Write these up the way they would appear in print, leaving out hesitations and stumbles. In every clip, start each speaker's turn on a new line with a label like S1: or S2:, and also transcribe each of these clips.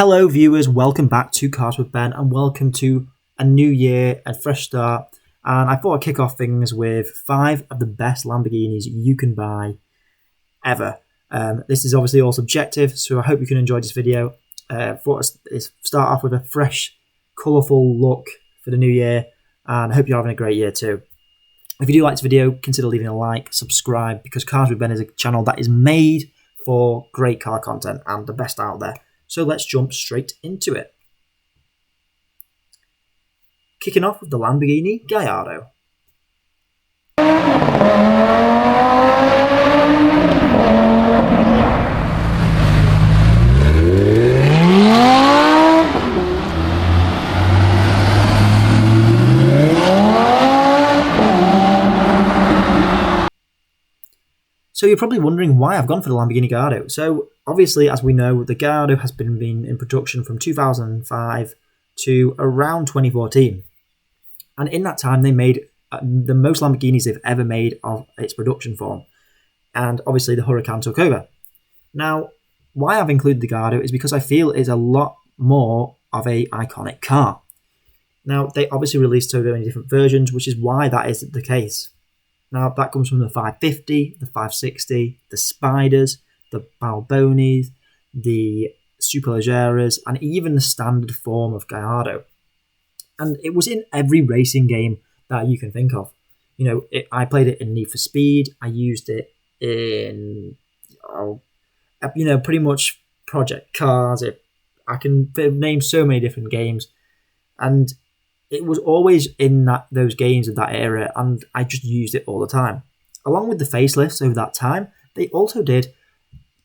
S1: Hello viewers, welcome back to Cars with Ben and welcome to a new year, a fresh start. And I thought I'd kick off things with 5 of the best Lamborghinis you can buy ever. This is obviously all subjective, so I hope you can enjoy this video. Thought I'd start off with a fresh, colourful look for the new year, and I hope you're having a great year too. If you do like this video, consider leaving a like, subscribe, because Cars with Ben is a channel that is made for great car content and the best out there. So let's jump straight into it. Kicking off with the Lamborghini Gallardo. So you're probably wondering why I've gone for the Lamborghini Gallardo. So obviously, as we know, the Gallardo has been in production from 2005 to around 2014. And in that time, they made the most Lamborghinis they've ever made of its production form. And obviously, the Huracan took over. Now, why I've included the Gallardo is because I feel it's a lot more of an iconic car. Now, they obviously released so many different versions, which is why that is the case. Now, that comes from the 550, the 560, the Spiders, the Balbonis, the Superleggeras, and even the standard form of Gallardo. And it was in every racing game that you can think of. You know, I played it in Need for Speed. I used it in, pretty much Project Cars. I can name so many different games. And it was always in those games of that era, and I just used it all the time. Along with the facelifts over that time, they also did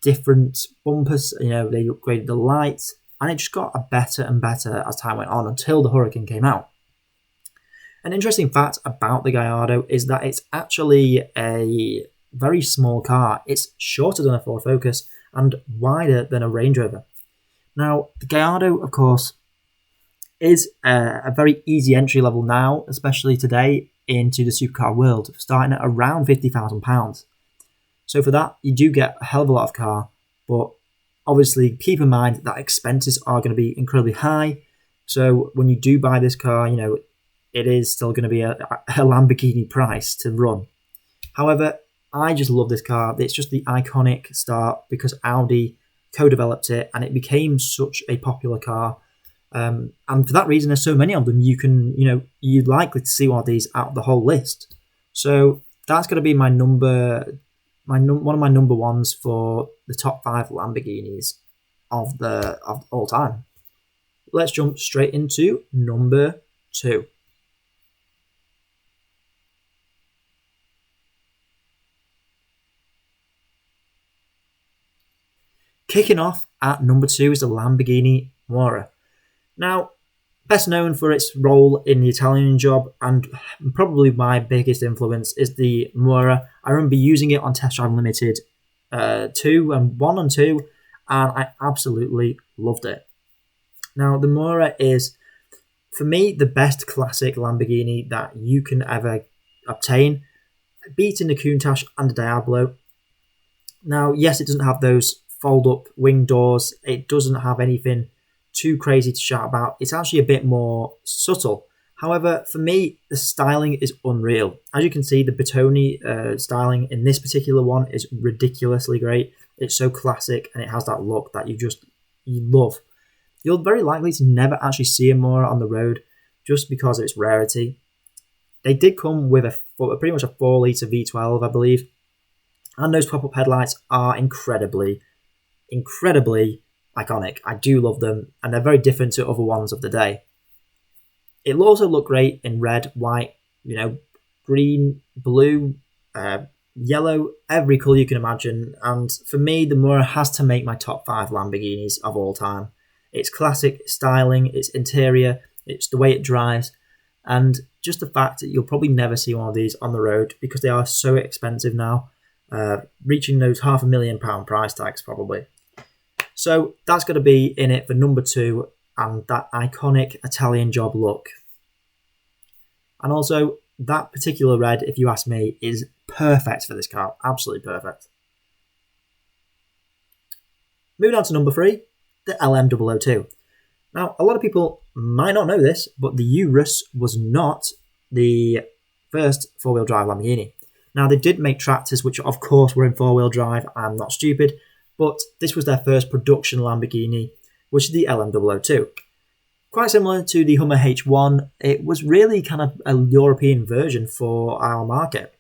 S1: different bumpers. You know, they upgraded the lights, and it just got better and better as time went on until the Huracan came out. An interesting fact about the Gallardo is that it's actually a very small car. It's shorter than a Ford Focus and wider than a Range Rover. Now, the Gallardo, of course, is a very easy entry level now, especially today, into the supercar world, starting at around £50,000. So for that, you do get a hell of a lot of car, but obviously keep in mind that expenses are going to be incredibly high. So when you do buy this car, you know, it is still going to be a Lamborghini price to run. However, I just love this car. It's just the iconic start because Audi co-developed it and it became such a popular car. And for that reason, there's so many of them. You'd likely to see one of these out of the whole list. So that's going to be one of my number ones for the top 5 Lamborghinis of all time. Let's jump straight into number 2. Kicking off at number 2 is the Lamborghini Muira. Now, best known for its role in the Italian job, and probably my biggest influence is the Muira. I remember using it on Test Drive Unlimited 1 and 2, and I absolutely loved it. Now, the Muira is, for me, the best classic Lamborghini that you can ever obtain, beating the Countach and the Diablo. Now, yes, it doesn't have those fold-up wing doors. It doesn't have anything too crazy to shout about. It's actually a bit more subtle. However, for me, the styling is unreal. As you can see, the Bertone styling in this particular one is ridiculously great. It's so classic and it has that look that you love. You're very likely to never actually see a Muira on the road just because of its rarity. They did come with pretty much a 4-litre V12, I believe. And those pop-up headlights are incredibly iconic. I do love them, and they're very different to other ones of the day. It'll also look great in red, white, green, blue, yellow, every colour you can imagine. And for me, the Muira has to make my top 5 Lamborghinis of all time. It's classic styling, its interior, it's the way it drives, and just the fact that you'll probably never see one of these on the road because they are so expensive now, reaching those £500,000 price tags probably. So that's going to be in it for number 2, and that iconic Italian job look. And also, that particular red, if you ask me, is perfect for this car. Absolutely perfect. Moving on to number 3, the LM002. Now, a lot of people might not know this, but the Urus was not the first four-wheel drive Lamborghini. Now, they did make tractors, which of course were in four-wheel drive. I'm not stupid, but this was their first production Lamborghini, which is the LM002. Quite similar to the Hummer H1, it was really kind of a European version for our market.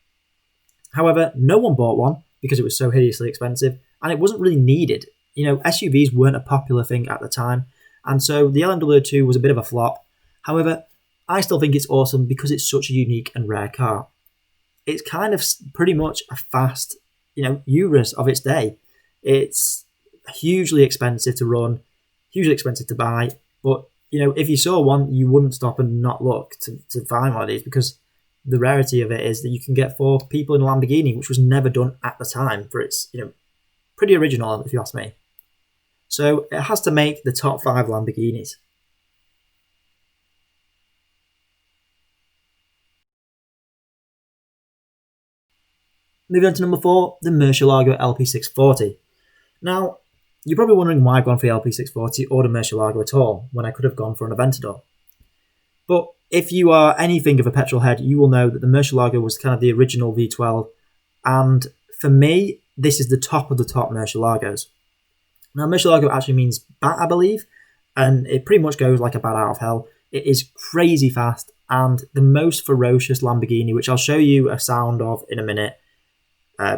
S1: However, no one bought one because it was so hideously expensive, and it wasn't really needed. You know, SUVs weren't a popular thing at the time, and so the LM002 was a bit of a flop. However, I still think it's awesome because it's such a unique and rare car. It's kind of pretty much a fast, Urus of its day. It's hugely expensive to run, hugely expensive to buy, but if you saw one, you wouldn't stop and not look to find one of these, because the rarity of it is that you can get 4 people in a Lamborghini, which was never done at the time for its, pretty original, if you ask me. So it has to make the top 5 Lamborghinis. Moving on to number 4, the Murcialgo LP640. Now, you're probably wondering why I've gone for the LP640 or the Murcialgo at all, when I could have gone for an Aventador. But if you are anything of a petrol head, you will know that the Murcialgo was kind of the original V12, and for me, this is the top of the top Murcialagos. Now, Murcialgo actually means bat, I believe, and it pretty much goes like a bat out of hell. It is crazy fast, and the most ferocious Lamborghini, which I'll show you a sound of in a minute,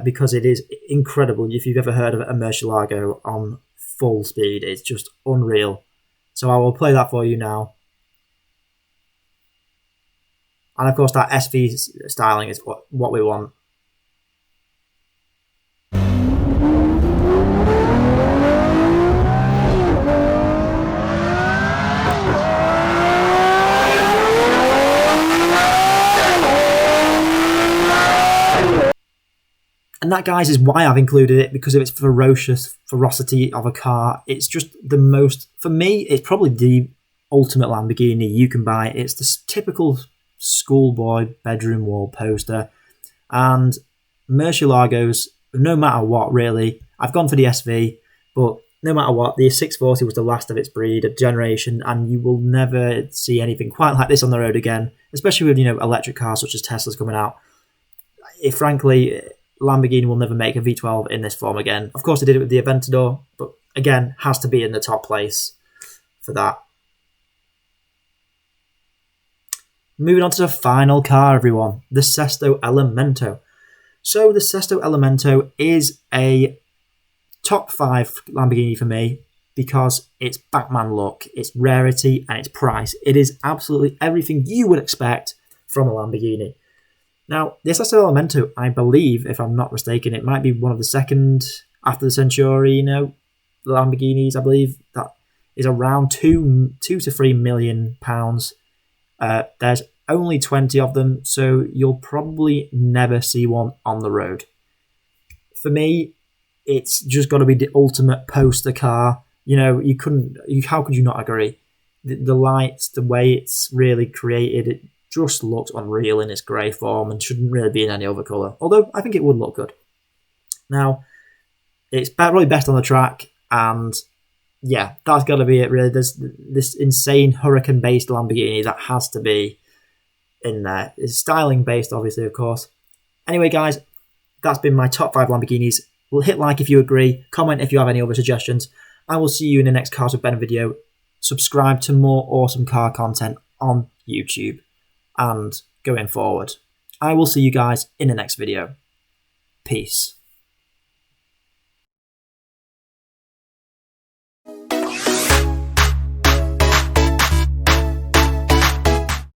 S1: because it is incredible. If you've ever heard of a Murcialgo on full speed, it's just unreal. So I will play that for you now. And of course that SV styling is what we want. And that, guys, is why I've included it, because of its ferocity of a car. It's just the most, for me, it's probably the ultimate Lamborghini you can buy. It's the typical schoolboy bedroom wall poster. And Murcialagos, no matter what, really, I've gone for the SV, but no matter what, the 640 was the last of its breed, a generation, and you will never see anything quite like this on the road again, especially with, electric cars such as Teslas coming out. Frankly, Lamborghini will never make a V12 in this form again. Of course, they did it with the Aventador, but again, has to be in the top place for that. Moving on to the final car, everyone, the Sesto Elemento. So the Sesto Elemento is a top 5 Lamborghini for me because its Batman look, its rarity, and its price. It is absolutely everything you would expect from a Lamborghini. Now, the Sesto Elemento, I believe, if I'm not mistaken, it might be one of the second after the Centurino Lamborghinis, I believe, that is around £2 to £3 million. There's only 20 of them, so you'll probably never see one on the road. For me, it's just got to be the ultimate poster car. How could you not agree? The lights, the way it's really created, it just looks unreal in its grey form and shouldn't really be in any other colour. Although I think it would look good. Now, it's probably best on the track, and yeah, that's got to be it really. There's this insane Huracan-based Lamborghini that has to be in there. It's styling-based, obviously, of course. Anyway, guys, that's been my top 5 Lamborghinis. Hit like if you agree, comment if you have any other suggestions. I will see you in the next Cars with Ben video. Subscribe to more awesome car content on YouTube and going forward. I will see you guys in the next video. Peace.